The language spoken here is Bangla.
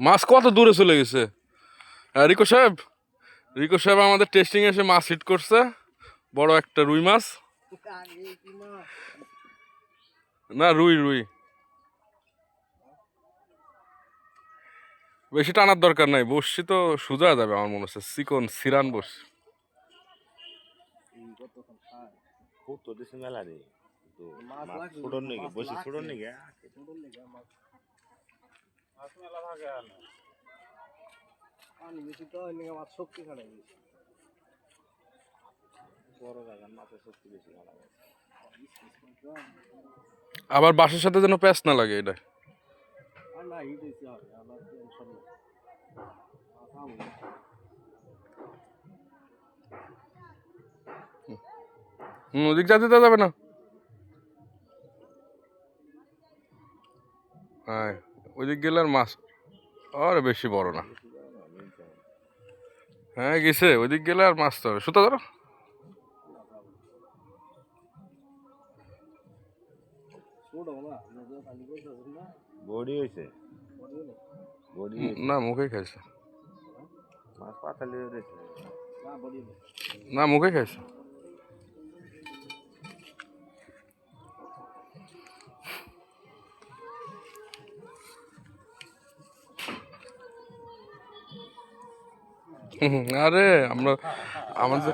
মাছ কত দূরে চলে গেছে। রিকো সাহেব আমাদের টেস্টিং এসে মাছ হিট করছে, বড় একটা রুই মাছ। না, রুই রুই। বেশি টানার দরকার নাই, বসছি তো সোজা যাবে আমার মনে হচ্ছে, চিকন সিরান বসছি। মেলা রে ছোটর নিগে বসে ছোটর নিগে আবার বাসের সাথে যেন প্যাঁচ না লাগে এটা। ওদিক যেতে দেওয়া যাবে না। হ্যাঁ, ওইদিক গেলে আর মাছ আর বেশি বড় না। হ্যাঁ গেছে, ওইদিক গেলে আর মাছ তো হবে। সুতা ধরো। বড়ি হয়েছে না, মুখে খাইছে। মাছ পাতালে না, মুখে খাইছে। আরে আমরা আমাদের